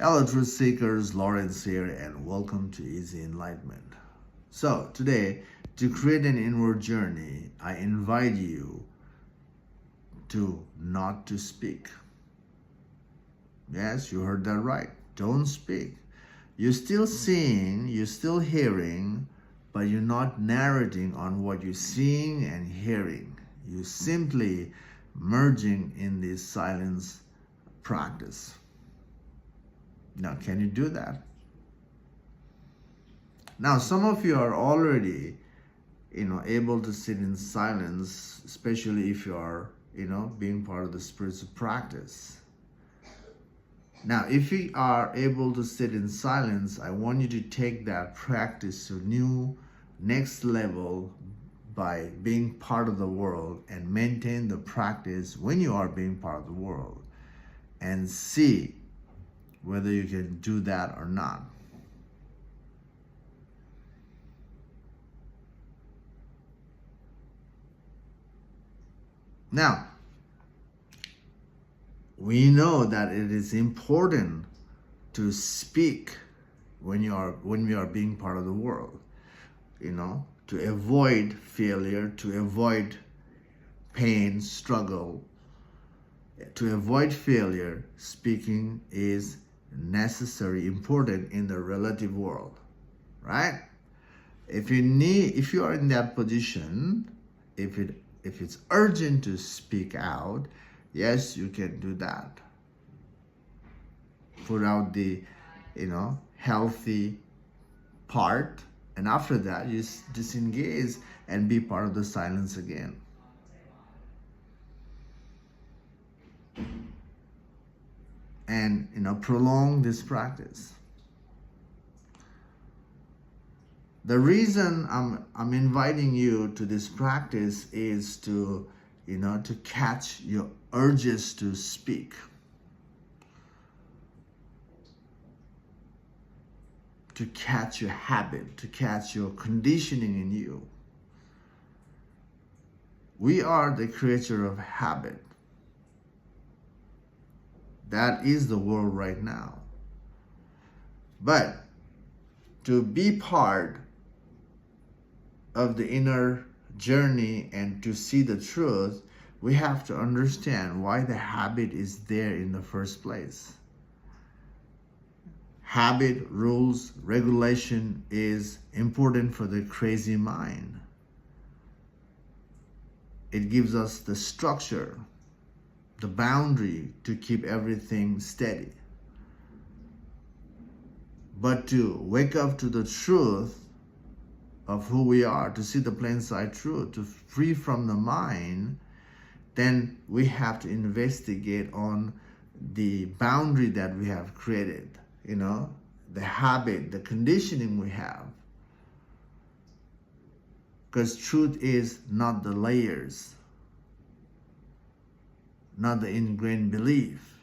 Hello, truth seekers. Lawrence here, and welcome to Easy Enlightenment. So, today, to create an inward journey, I invite you to not to speak. Yes, you heard that right. Don't speak. You're still seeing, you're still hearing, but you're not narrating on what you're seeing and hearing. You're simply merging in this silence practice. Now, can you do that? Now, some of you are already, able to sit in silence, especially if you are, being part of the spiritual practice. Now, if you are able to sit in silence, I want you to take that practice to new, next level by being part of the world and maintain the practice when you are being part of the world and see whether you can do that or not. Now, we know that it is important to speak when we are being part of the world, to avoid failure, to avoid pain, struggle. To avoid failure, speaking is necessary, important in the relative world, right? If you are in that position, if it's urgent to speak out, yes, you can do that. Put out the, healthy part, and after that, you disengage and be part of the silence again. And prolong this practice. The reason I'm inviting you to this practice is to to catch your urges to speak, to catch your habit, to catch your conditioning in you. We are the creature of habit. That is the world right now. But to be part of the inner journey and to see the truth, we have to understand why the habit is there in the first place. Habit, rules, regulation is important for the crazy mind. It gives us the structure, the boundary to keep everything steady. But to wake up to the truth of who we are, to see the plain sight truth, to free from the mind, then we have to investigate on the boundary that we have created, the habit, the conditioning we have. Because truth is not the layers, not the ingrained belief.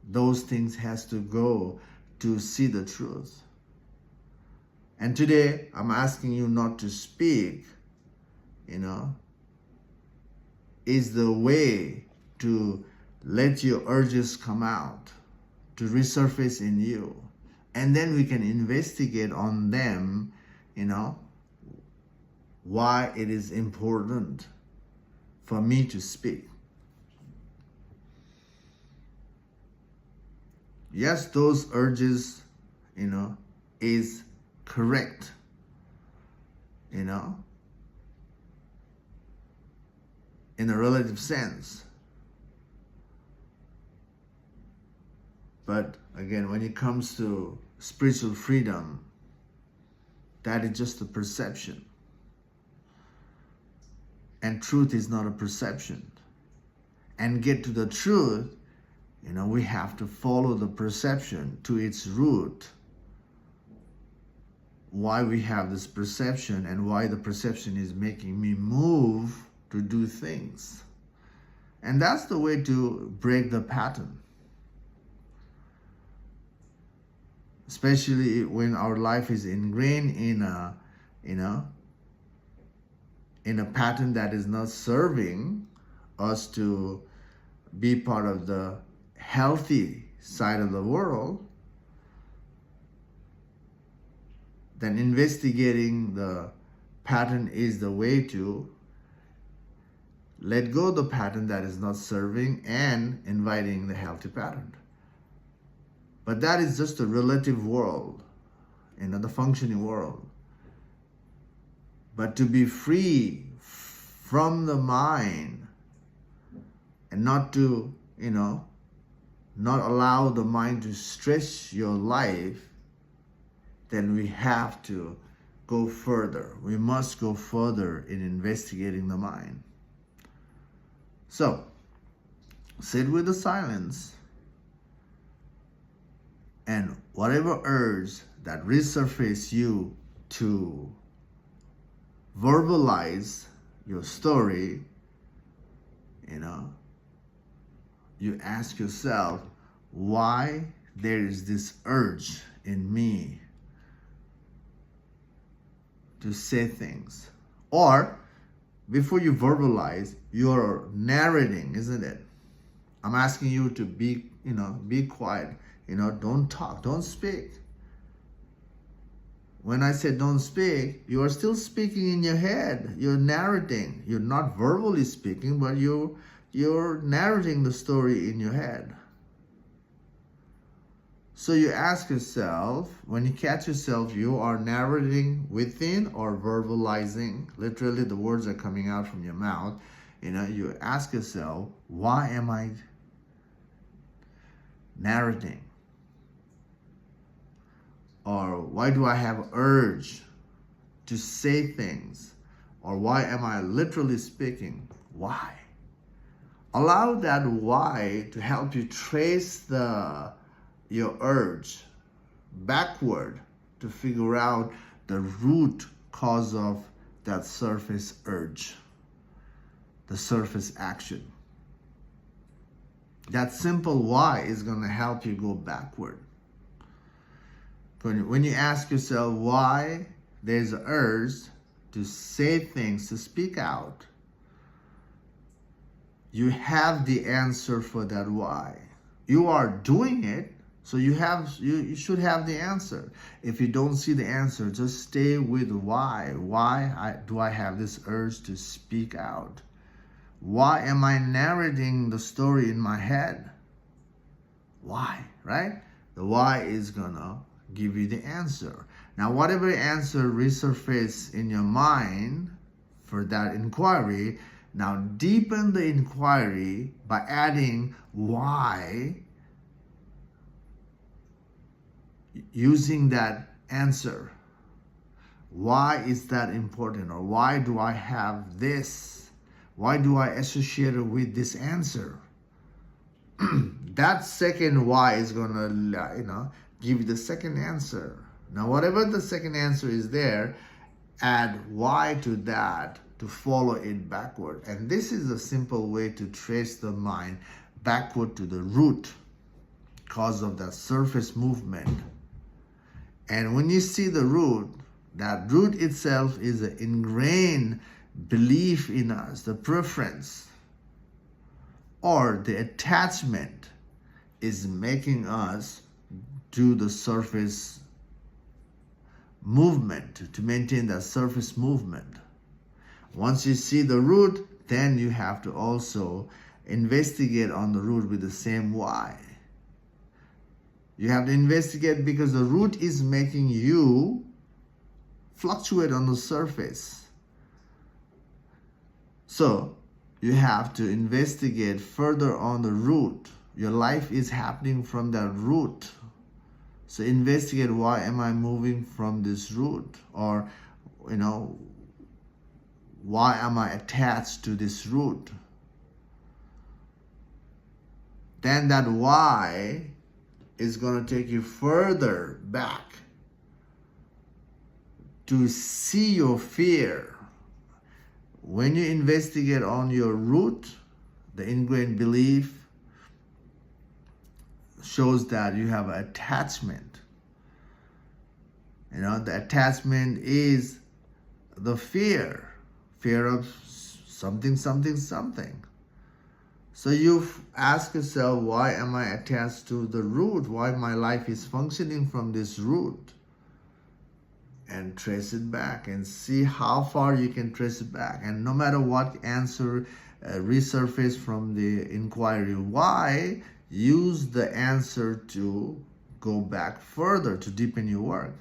Those things has to go to see the truth. And today, I'm asking you not to speak, is the way to let your urges come out, to resurface in you. And then we can investigate on them, why it is important for me to speak. Yes, those urges, is correct, in a relative sense. But again, when it comes to spiritual freedom, that is just a perception. And truth is not a perception. And get to the truth, we have to follow the perception to its root. Why we have this perception and why the perception is making me move to do things. And that's the way to break the pattern. Especially when our life is ingrained in a pattern that is not serving us to be part of the healthy side of the world, then investigating the pattern is the way to let go of the pattern that is not serving and inviting the healthy pattern. But that is just a relative world, the functioning world. But to be free from the mind and not to, not allow the mind to stress your life, then we have to go further. We must go further in investigating the mind. So, sit with the silence, and whatever urge that resurface you to verbalize your story, you ask yourself why there is this urge in me to say things. Or before you verbalize, you're narrating, isn't it? I'm asking you to be quiet. Don't talk, don't speak. When I say don't speak, you are still speaking in your head. You're narrating. You're not verbally speaking, but you're narrating the story in your head. So you ask yourself, when you catch yourself, you are narrating within or verbalizing. Literally, the words are coming out from your mouth. You ask yourself, why am I narrating? Or why do I have urge to say things? Or why am I literally speaking? Why? Allow that why to help you trace your urge backward to figure out the root cause of that surface urge, the surface action. That simple why is going to help you go backward. When you ask yourself why there's an urge to say things, to speak out, you have the answer for that why. You are doing it, so you should have the answer. If you don't see the answer, just stay with why. Why do I have this urge to speak out? Why am I narrating the story in my head? Why, right? The why is gonna give you the answer. Now, whatever answer resurface in your mind for that inquiry, now deepen the inquiry by adding why, using that answer. Why is that important? Or why do I have this? Why do I associate it with this answer? That second why is gonna, give you the second answer. Now, whatever the second answer is there, add why to that to follow it backward. And this is a simple way to trace the mind backward to the root cause of that surface movement. And when you see the root, that root itself is an ingrained belief in us, the preference or the attachment is making us do the surface movement, to maintain that surface movement. Once you see the root, then you have to also investigate on the root with the same why. You have to investigate because the root is making you fluctuate on the surface. So you have to investigate further on the root. Your life is happening from that root. So investigate, why am I moving from this root? Or, why am I attached to this root? Then that why is going to take you further back to see your fear. When you investigate on your root, the ingrained belief shows that you have an attachment. The attachment is the fear of something. So you ask yourself, why am I attached to the root? Why my life is functioning from this root? and trace it back and see how far you can trace it back. And no matter what answer resurface from the inquiry why, use the answer to go back further to deepen your work.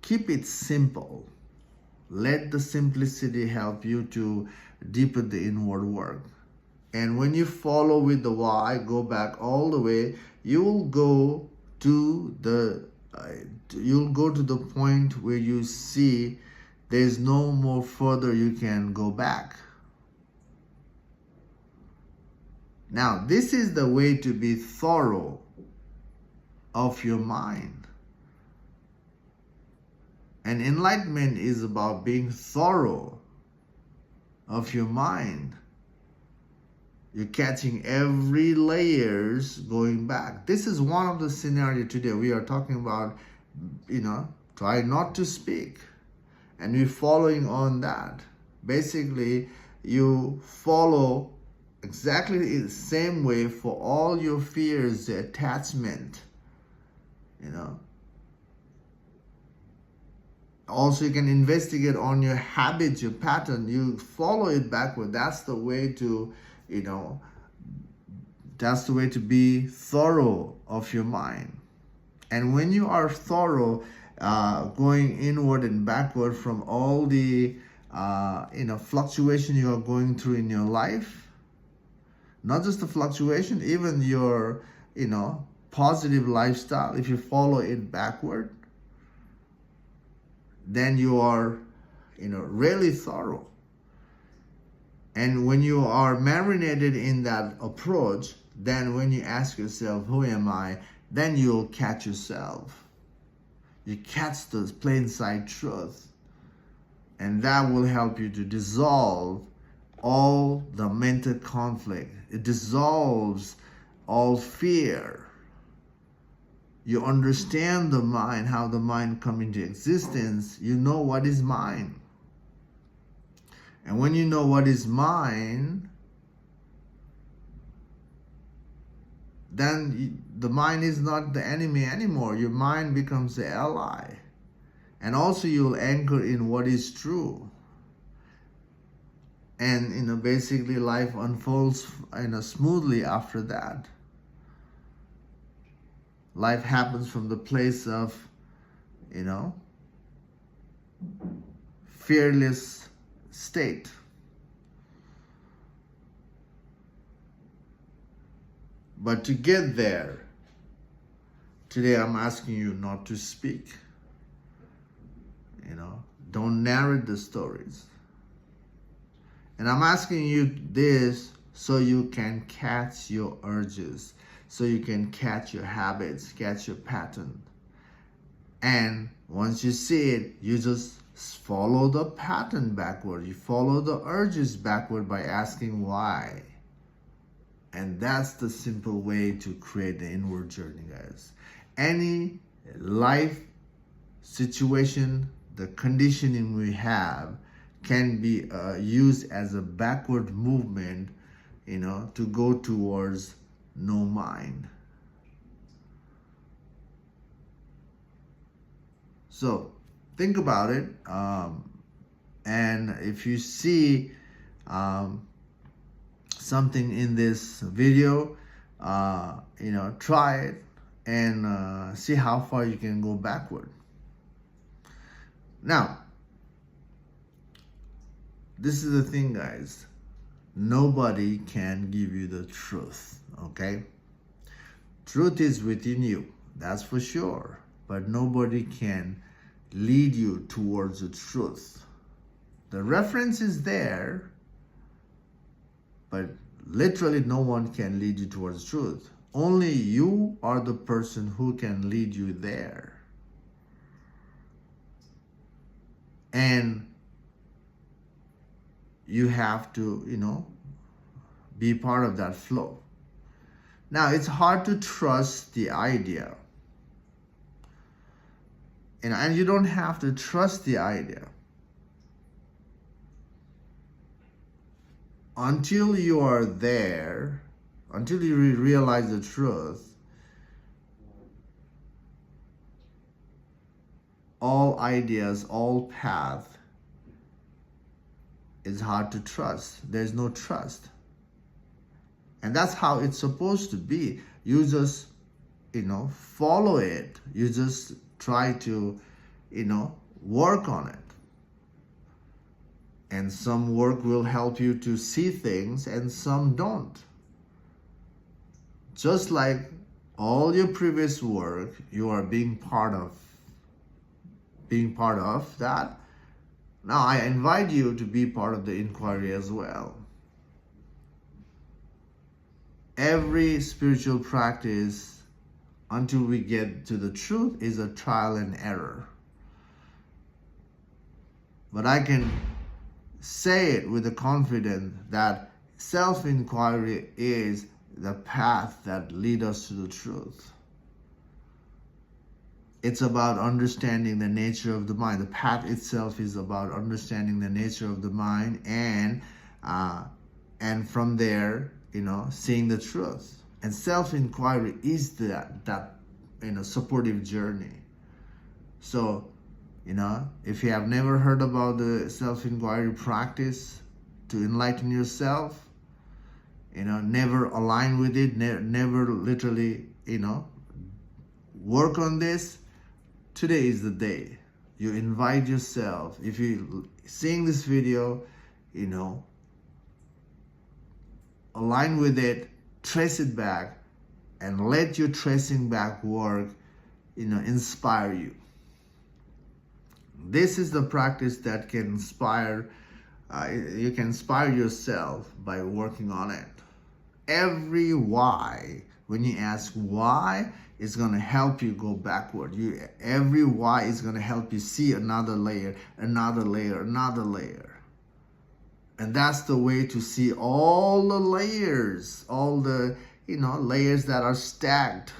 Keep it simple. Let the simplicity help you to deepen the inward work. And when you follow with the why, go back all the way, you'll go to the point where you see there's no more further you can go back. Now, this is the way to be thorough of your mind. And enlightenment is about being thorough of your mind. You're catching every layers going back. This is one of the scenario today. We are talking about, try not to speak. And we're following on that. Basically, you follow exactly the same way for all your fears, the attachment, Also, you can investigate on your habits, your pattern. You follow it backward. That's the way to, that's the way to be thorough of your mind. And when you are thorough, going inward and backward from all the, fluctuation you are going through in your life, not just the fluctuation, even your, positive lifestyle, if you follow it backward, then you are, really thorough. And when you are marinated in that approach, then when you ask yourself, who am I? Then you'll catch yourself. You catch the plain sight truth. And that will help you to dissolve all the mental conflict. It dissolves all fear. You understand the mind, how the mind comes into existence. You know what is mine. And when you know what is mine, then the mind is not the enemy anymore. Your mind becomes the ally. And also you'll anchor in what is true. And basically life unfolds smoothly after that. Life happens from the place of, fearless state. But to get there, today I'm asking you not to speak. Don't narrate the stories. And I'm asking you this so you can catch your urges, so you can catch your habits, catch your pattern. And once you see it, you just follow the pattern backward. You follow the urges backward by asking why. And that's the simple way to create the inward journey, guys. Any life situation, the conditioning we have can be used as a backward movement, to go towards no mind. So think about it. And if you see something in this video, try it and see how far you can go backward. Now, this is the thing, guys. Nobody can give you the truth, okay? Truth is within you, that's for sure. But nobody can lead you towards the truth. The reference is there, but literally no one can lead you towards truth. Only you are the person who can lead you there. And you have to, be part of that flow. Now, it's hard to trust the idea. And you don't have to trust the idea. Until you are there, until you realize the truth, all ideas, all path is hard to trust. There's no trust. And that's how it's supposed to be. You just, follow it. You just try to, work on it. And some work will help you to see things and some don't. Just like all your previous work, you are being part of that. Now I invite you to be part of the inquiry as well. Every spiritual practice, until we get to the truth, is a trial and error. But I can say it with the confidence that self-inquiry is the path that leads us to the truth. It's about understanding the nature of the mind. The path itself is about understanding the nature of the mind, and from there, seeing the truth. And self-inquiry is that supportive journey. So, if you have never heard about the self-inquiry practice to enlighten yourself, never align with it, never literally, work on this, today is the day. You invite yourself. If you're seeing this video, align with it, trace it back, and let your tracing back work, inspire you. This is the practice that can inspire, you can inspire yourself by working on it. Every why, when you ask why, it's going to help you go backward. Every why is going to help you see another layer, another layer, another layer. And that's the way to see all the layers, all the, layers that are stacked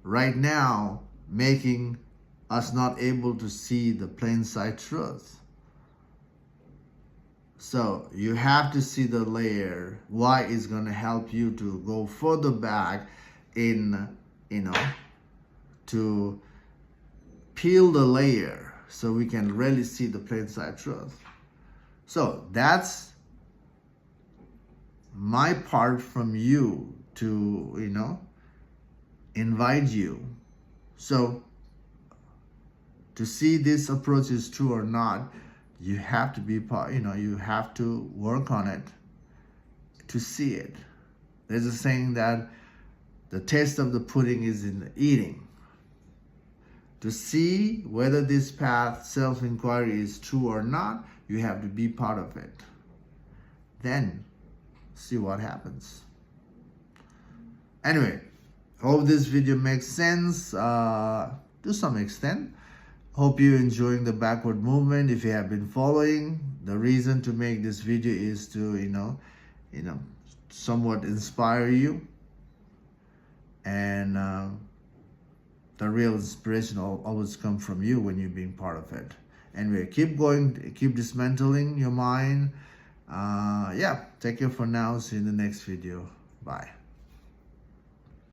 right now, making us not able to see the plain sight truth. So you have to see the layer. Why is going to help you to go further back in, to peel the layer so we can really see the plain sight truth. So that's my part from you to, invite you. So to see this approach is true or not, you have to be part, you have to work on it to see it. There's a saying that the taste of the pudding is in the eating. To see whether this path, self-inquiry, is true or not, you have to be part of it. Then see what happens. Anyway, hope this video makes sense to some extent. Hope you're enjoying the backward movement. If you have been following, the reason to make this video is to, somewhat inspire you. And the real inspiration will always come from you when you're being part of it. Anyway, keep going, keep dismantling your mind. Take care for now. See you in the next video. Bye.